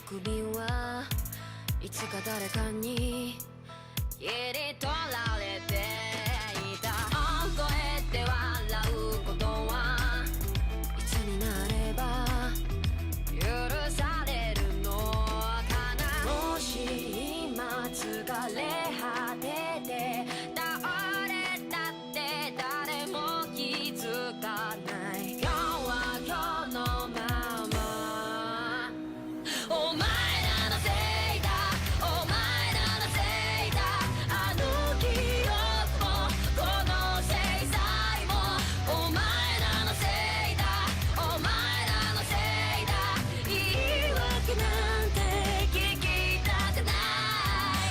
首はいつか誰かに切り取られていた。覚えて笑うことはいつになれば許されるのかな。もし今疲れ果てて倒れたって誰も気づかない。今日は今日のまま。お前らのせいだ、お前らのせいだ。あの記憶もこの制裁もお前らのせいだ、お前らのせいだ。言い訳なんて聞きたくない。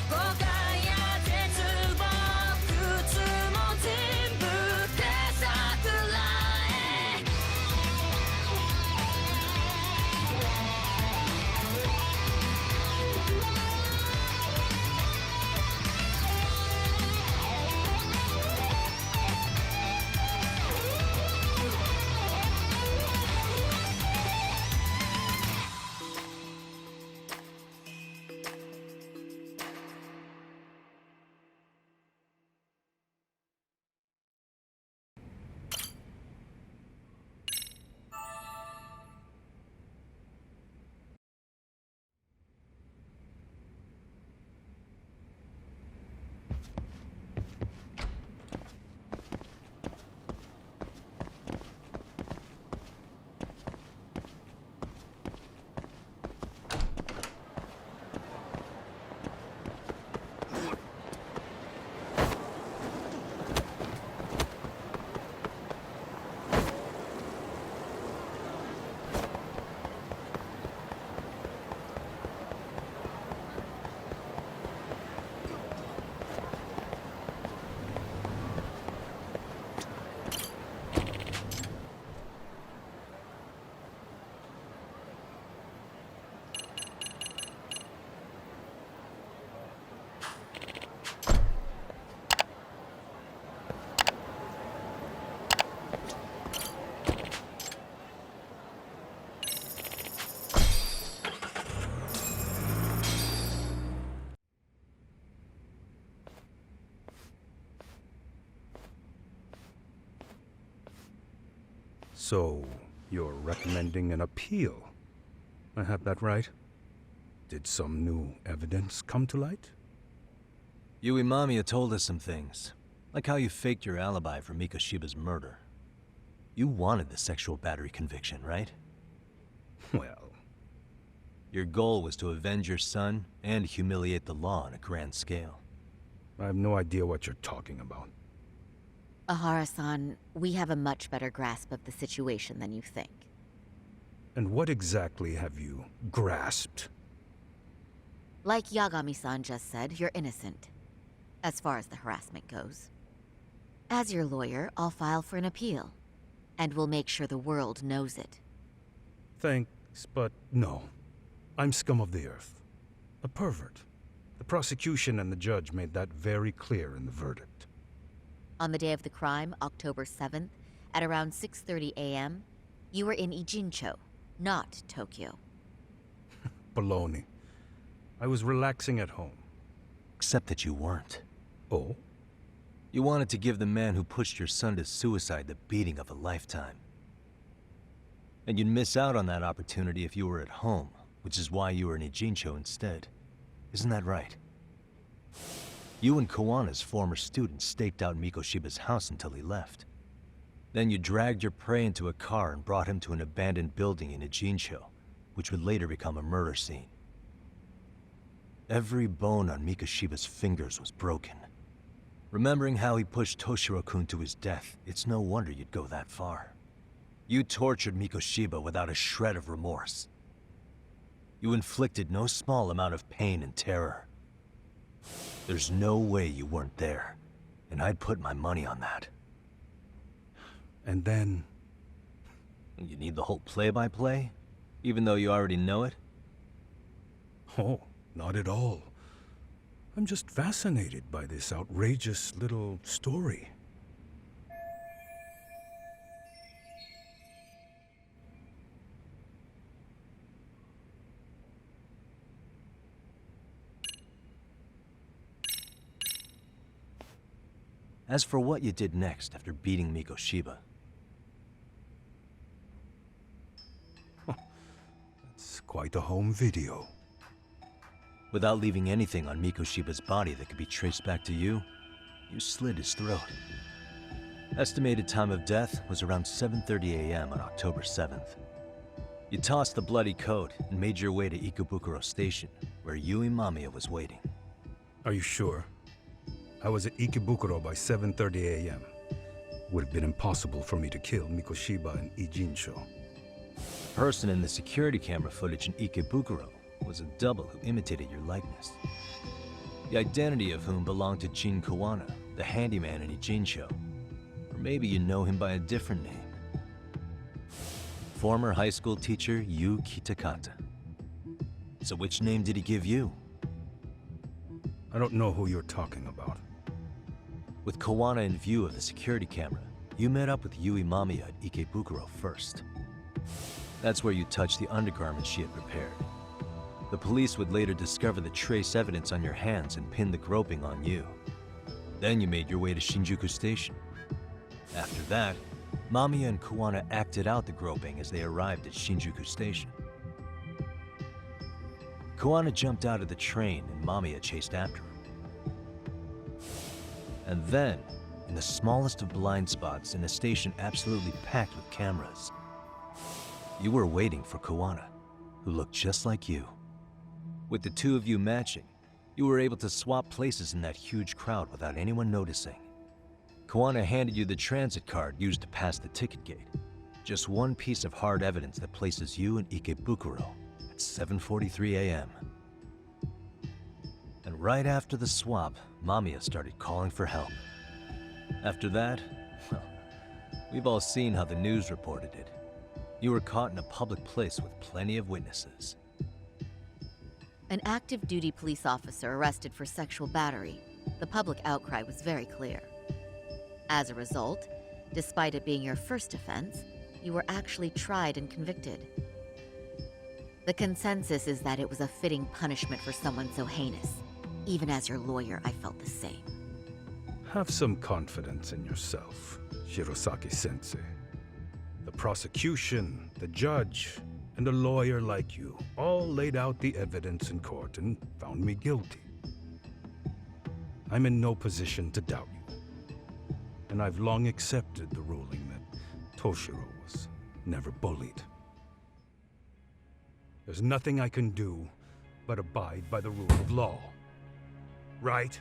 誤解や絶望苦痛も全部手さくらえ。So, you're recommending an appeal? I have that right? Did some new evidence come to light? Yui Mamiya told us some things, like how you faked your alibi for Mikoshiba's murder. You wanted the sexual battery conviction, right? Well... Your goal was to avenge your son and humiliate the law on a grand scale. I have no idea what you're talking about. Ehara-san, we have a much better grasp of the situation than you think. And what exactly have you grasped? Like Yagami-san just said, you're innocent, as far as the harassment goes. As your lawyer, I'll file for an appeal, and we'll make sure the world knows it. Thanks, but no. I'm scum of the earth. A pervert. The prosecution and the judge made that very clear in the verdict. On the day of the crime, October 7th, at around 6:30 a.m., you were in Ijincho, not Tokyo. Baloney. I was relaxing at home. Except that you weren't. Oh? You wanted to give the man who pushed your son to suicide the beating of a lifetime. And you'd miss out on that opportunity if you were at home, which is why you were in Ijincho instead. Isn't that right? You and Kawana's former student staked out Mikoshiba's house until he left. Then you dragged your prey into a car and brought him to an abandoned building in Ijincho, which would later become a murder scene. Every bone on Mikoshiba's fingers was broken. Remembering how he pushed Toshiro-kun to his death, it's no wonder you'd go that far. You tortured Mikoshiba without a shred of remorse. You inflicted no small amount of pain and terror. There's no way you weren't there, and I'd put my money on that. And then... You need the whole play-by-play? Even though you already know it? Oh, not at all. I'm just fascinated by this outrageous little story. As for what you did next after beating Mikoshiba, It's quite a home video. without leaving anything on Mikoshiba's body that could be traced back to you, you slit his throat. Estimated time of death was around 7:30 a.m. on October 7th. You tossed the bloody coat and made your way to Ikebukuro Station, where Yui Mamiya was waiting. Are you sure? I was at Ikebukuro by 7:30 a.m. Would have been impossible for me to kill Mikoshiba and Ijincho. The person in the security camera footage in Ikebukuro was a double who imitated your likeness. The identity of whom belonged to Jin Kawana, the handyman in Ijincho. Or maybe you know him by a different name. Former high school teacher Yu Kitakata. So which name did he give you? I don't know who you're talking about. With Kawana in view of the security camera, you met up with Yui Mamiya at Ikebukuro first. That's where you touched the undergarments she had prepared. The police would later discover the trace evidence on your hands and pin the groping on you. Then you made your way to Shinjuku Station. After that, Mamiya and Kawana acted out the groping as they arrived at Shinjuku Station. Kawana jumped out of the train and Mamiya chased after him. And then, in the smallest of blind spots in a station absolutely packed with cameras, you were waiting for Kawana, who looked just like you. With the two of you matching, you were able to swap places in that huge crowd without anyone noticing. Kawana handed you the transit card used to pass the ticket gate. Just one piece of hard evidence that places you in Ikebukuro at 7:43 a.m. And right after the swap, Mamiya started calling for help. After that, well, we've all seen how the news reported it. You were caught in a public place with plenty of witnesses. An active duty police officer arrested for sexual battery. The public outcry was very clear. As a result, despite it being your first offense, you were actually tried and convicted. The consensus is that it was a fitting punishment for someone so heinous. Even as your lawyer, I felt the same. Have some confidence in yourself, Shirosaki-sensei. The prosecution, the judge, and a lawyer like you all laid out the evidence in court and found me guilty. I'm in no position to doubt you. And I've long accepted the ruling that Toshiro was never bullied. There's nothing I can do but abide by the rule of law. Right?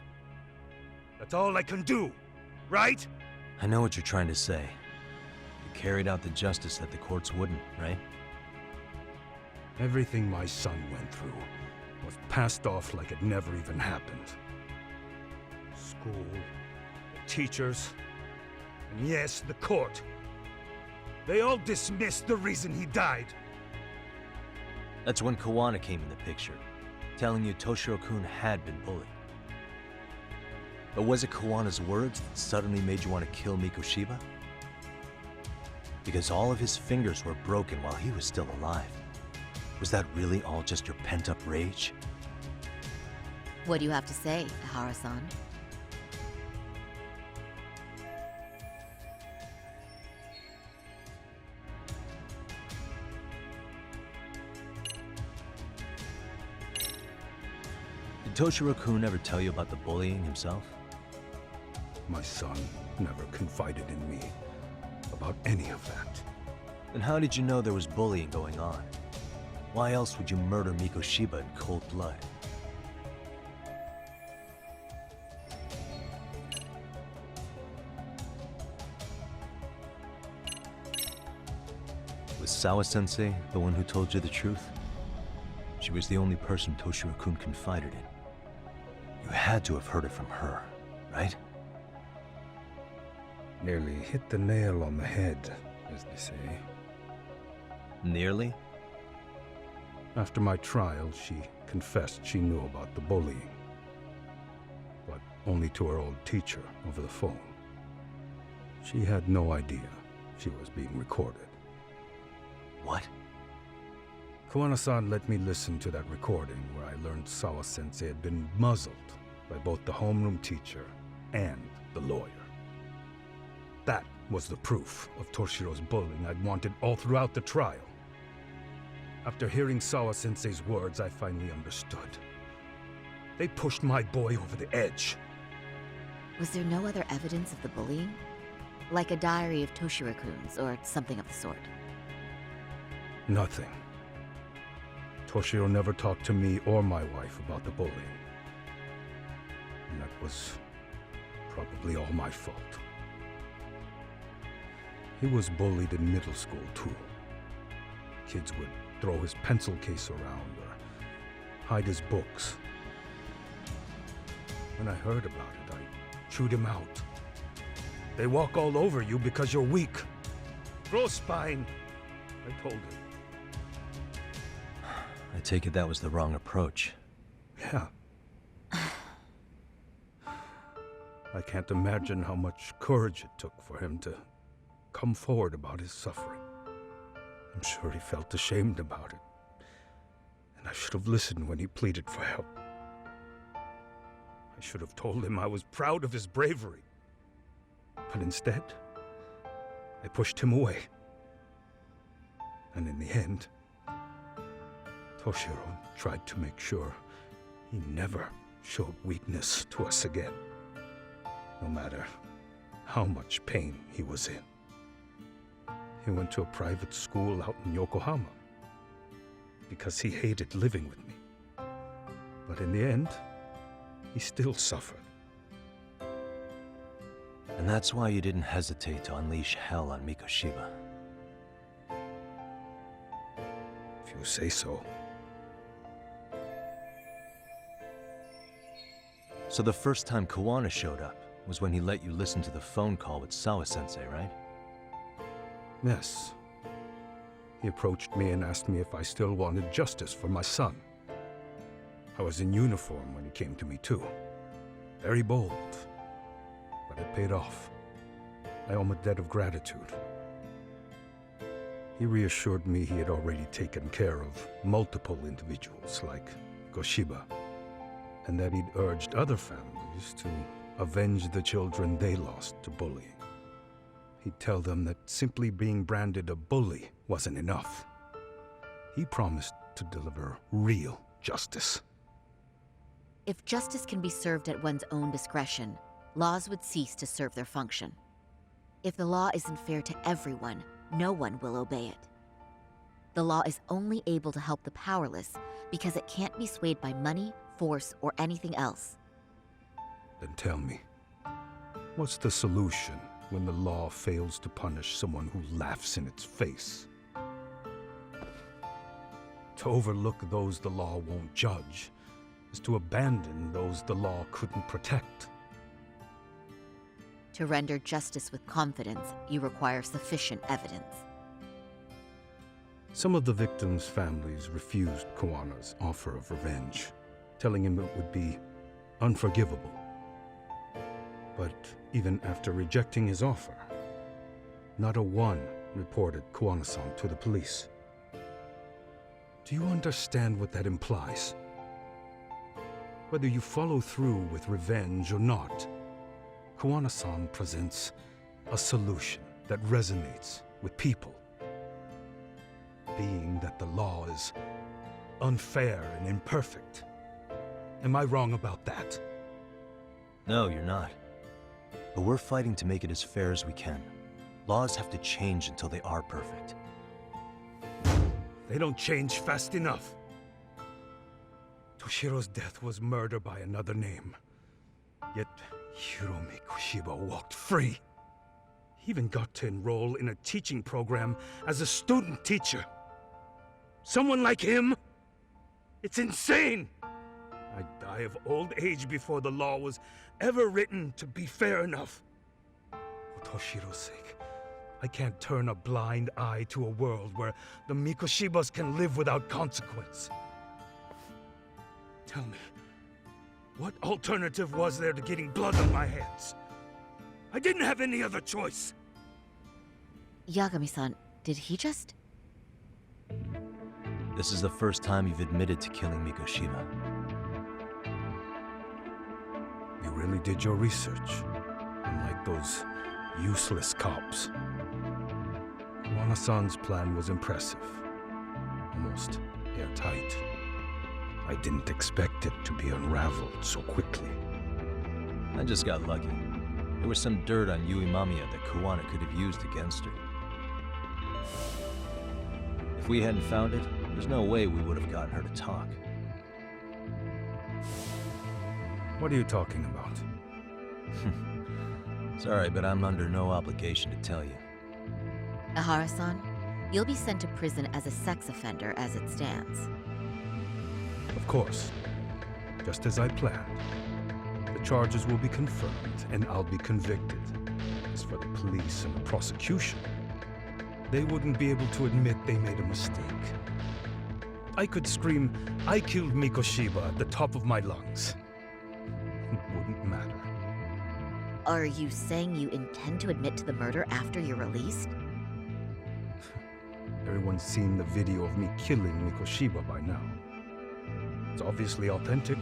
That's all I can do, right? I know what you're trying to say. You carried out the justice that the courts wouldn't, right? Everything my son went through was passed off like it never even happened. School, the teachers, and yes, the court. They all dismissed the reason he died. That's when Kawana came in the picture, telling you Toshiro-kun had been bullied. But was it Kawana's words that suddenly made you want to kill Mikoshiba? Because all of his fingers were broken while he was still alive. Was that really all just your pent-up rage? What do you have to say, Ehara-san? Did Toshiro-kun ever tell you about the bullying himself? My son never confided in me about any of that. Then how did you know there was bullying going on? Why else would you murder Mikoshiba in cold blood? Was Sawa-sensei the one who told you the truth? She was the only person Toshiro-kun confided in. You had to have heard it from her, right? Nearly hit the nail on the head, as they say. Nearly? After my trial, she confessed she knew about the bullying. But only to her old teacher over the phone. She had no idea she was being recorded. What? Kawana-san let me listen to that recording where I learned Sawa-sensei had been muzzled by both the homeroom teacher and the lawyer. That was the proof of Toshiro's bullying I'd wanted all throughout the trial. After hearing Sawa-sensei's words, I finally understood. They pushed my boy over the edge. Was there no other evidence of the bullying? Like a diary of Toshiro-kun's or something of the sort? Nothing. Toshiro never talked to me or my wife about the bullying. And that was probably all my fault. He was bullied in middle school, too. Kids would throw his pencil case around or hide his books. When I heard about it, I chewed him out. They walk all over you because you're weak. Grow spine, I told him. I take it that was the wrong approach. Yeah. I can't imagine how much courage it took for him to come forward about his suffering. I'm sure he felt ashamed about it. And I should have listened when he pleaded for help. I should have told him I was proud of his bravery. But instead, I pushed him away. And in the end, Toshiro tried to make sure he never showed weakness to us again, no matter how much pain he was in. He went to a private school out in Yokohama because he hated living with me. But in the end, he still suffered. And that's why you didn't hesitate to unleash hell on Mikoshiba. If you say so. So the first time Kawana showed up was when he let you listen to the phone call with Sawa-sensei, right? Yes. He approached me and asked me if I still wanted justice for my son. I was in uniform when he came to me too. Very bold. But it paid off. I owe him a debt of gratitude. He reassured me he had already taken care of multiple individuals like Goshiba, and that he'd urged other families to avenge the children they lost to bullying. He'd tell them that simply being branded a bully wasn't enough. He promised to deliver real justice. If justice can be served at one's own discretion, laws would cease to serve their function. If the law isn't fair to everyone, no one will obey it. The law is only able to help the powerless because it can't be swayed by money, force, or anything else. Then tell me, what's the solution when the law fails to punish someone who laughs in its face? To overlook those the law won't judge is to abandon those the law couldn't protect. To render justice with confidence, you require sufficient evidence. Some of the victims' families refused Kawana's offer of revenge, telling him it would be unforgivable. But even after rejecting his offer, not a one reported Kawana-san to the police. Do you understand what that implies? Whether you follow through with revenge or not, Kawana-san presents a solution that resonates with people. Being that the law is unfair and imperfect. Am I wrong about that? No, you're not. But we're fighting to make it as fair as we can. Laws have to change until they are perfect. They don't change fast enough. Toshiro's death was murder by another name. Yet Hiromi Kushiba walked free. He even got to enroll in a teaching program as a student teacher. Someone like him? It's insane! I'd die of old age before the law was ever written to be fair enough. For Toshiro's sake, I can't turn a blind eye to a world where the Mikoshibas can live without consequence. Tell me, what alternative was there to getting blood on my hands? I didn't have any other choice. Yagami-san, did he just... This is the first time you've admitted to killing Mikoshiba. You really did your research, unlike those Useless cops. Wanasan's plan was impressive. Almost airtight. I didn't expect it to be unraveled so quickly. I just got lucky. There was some dirt on Yui Mamiya that Kuwana could have used against her. If we hadn't found it, there's no way we would have gotten her to talk. What are you talking about? Sorry, but I'm under no obligation to tell you. Ehara-san, you'll be sent to prison as a sex offender as it stands. Of course. Just as I planned. The charges will be confirmed, and I'll be convicted. As for the police and the prosecution, they wouldn't be able to admit they made a mistake. I could scream, "I killed Mikoshiba" at the top of my lungs. It wouldn't matter. Are you saying you intend to admit to the murder after you're released? Everyone's seen the video of me killing Mikoshiba by now. It's obviously authentic,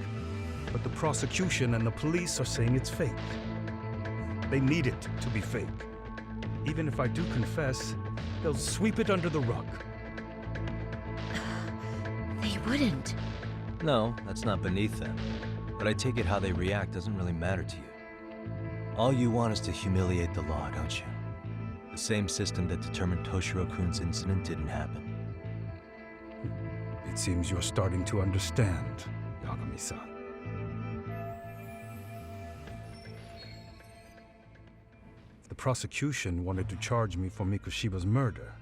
but the prosecution and the police are saying it's fake. They need it to be fake. Even if I do confess, they'll sweep it under the rug. They wouldn't. No, that's not beneath them. But I take it how they react doesn't really matter to you. All you want is to humiliate the law, don't you? The same system that determined Toshiro-kun's incident didn't happen. It seems you're starting to understand, Yagami-san. If the prosecution wanted to charge me for Mikoshiba's murder,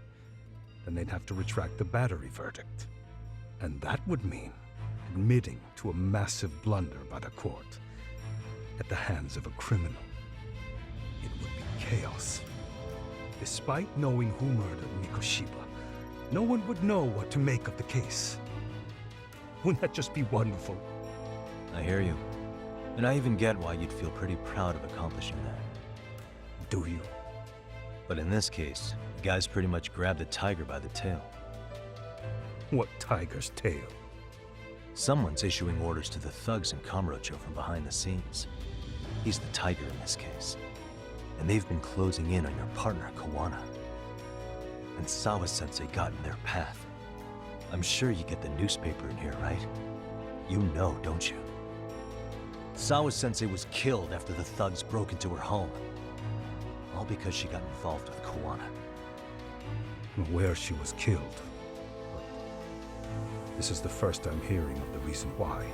then they'd have to retract the battery verdict. And that would mean admitting to a massive blunder by the court at the hands of a criminal. It would be chaos. Despite knowing who murdered Mikoshiba, no one would know what to make of the case. Wouldn't that just be wonderful? I hear you. And I even get why you'd feel pretty proud of accomplishing that. Do you? But in this case, the guy's pretty much grabbed the tiger by the tail. What tiger's tail? Someone's issuing orders to the thugs in Kamurocho from behind the scenes. He's the tiger in this case. And they've been closing in on your partner, Kawana. And Sawa-sensei got in their path. I'm sure you get the newspaper in here, right? You know, don't you? Sawa-sensei was killed after the thugs broke into her home. All because she got involved with Kawana. I'm aware she was killed. But this is the first I'm hearing of the reason why.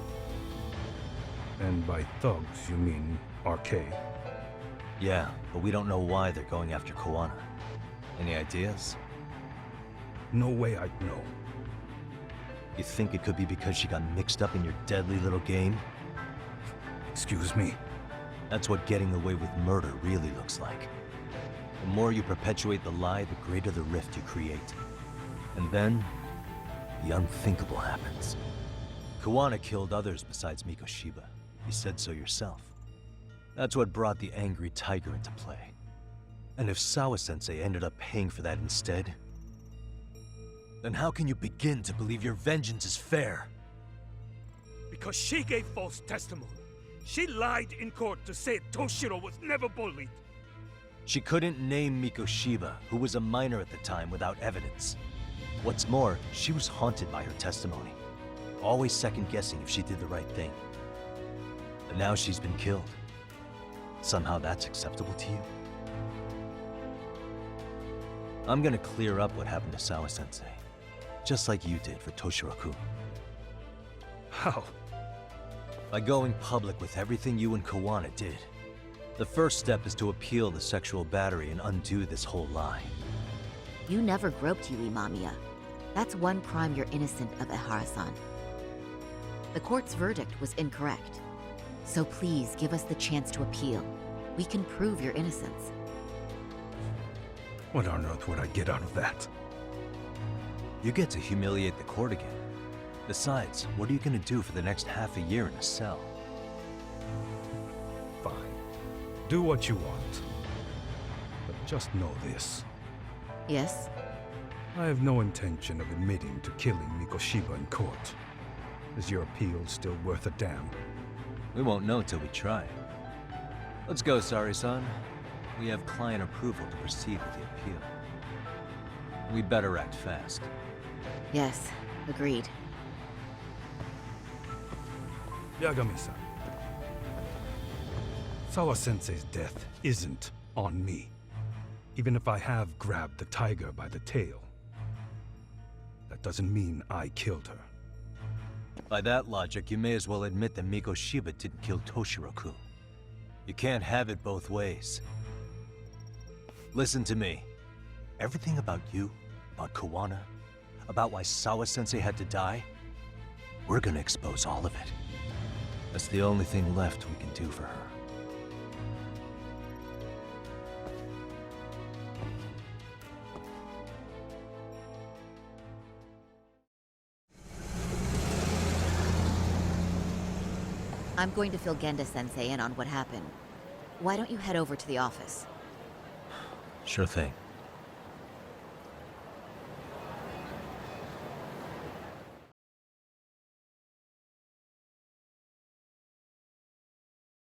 And by thugs, you mean RK? Yeah, but we don't know why they're going after Kawana. Any ideas? No way I'd know. You think it could be because she got mixed up in your deadly little game? Excuse me? That's what getting away with murder really looks like. The more you perpetuate the lie, the greater the rift you create. And then, the unthinkable happens. Kawana killed others besides Mikoshiba. You said so yourself. That's what brought the angry tiger into play. And if Sawa-sensei ended up paying for that instead, then how can you begin to believe your vengeance is fair? Because she gave false testimony. She lied in court to say Toshiro was never bullied. She couldn't name Mikoshiba, who was a minor at the time, without evidence. What's more, she was haunted by her testimony, always second-guessing if she did the right thing. But now she's been killed. Somehow that's acceptable to you? I'm gonna clear up what happened to Sawa-sensei, just like you did for Toshiro-kun. How? By going public with everything you and Kawana did. The first step is to appeal the sexual battery and undo this whole lie. You never groped Yui Mamiya. That's one crime you're innocent of, Ehara-san. The court's verdict was incorrect. So please give us the chance to appeal. We can prove your innocence. What on earth would I get out of that? You get to humiliate the court again. Besides, what are you gonna do for the next half a year in a cell? Fine. Do what you want. But just know this. Yes? I have no intention of admitting to killing Mikoshiba in court. Is your appeal still worth a damn? We won't know till we try. Let's go, Sari-san. We have client approval to proceed with the appeal. We better act fast. Yes, agreed. Yagami-san. Sawa-sensei's death isn't on me. Even if I have grabbed the tiger by the tail. That doesn't mean I killed her. By that logic, you may as well admit that Miko Shiba didn't kill Toshiro-kun. You can't have it both ways. Listen to me. Everything about you, about Kawana, about why Sawa-sensei had to die, we're gonna expose all of it. That's the only thing left we can do for her. I'm going to fill Genda-sensei in on what happened. Why don't you head over to the office? Sure thing.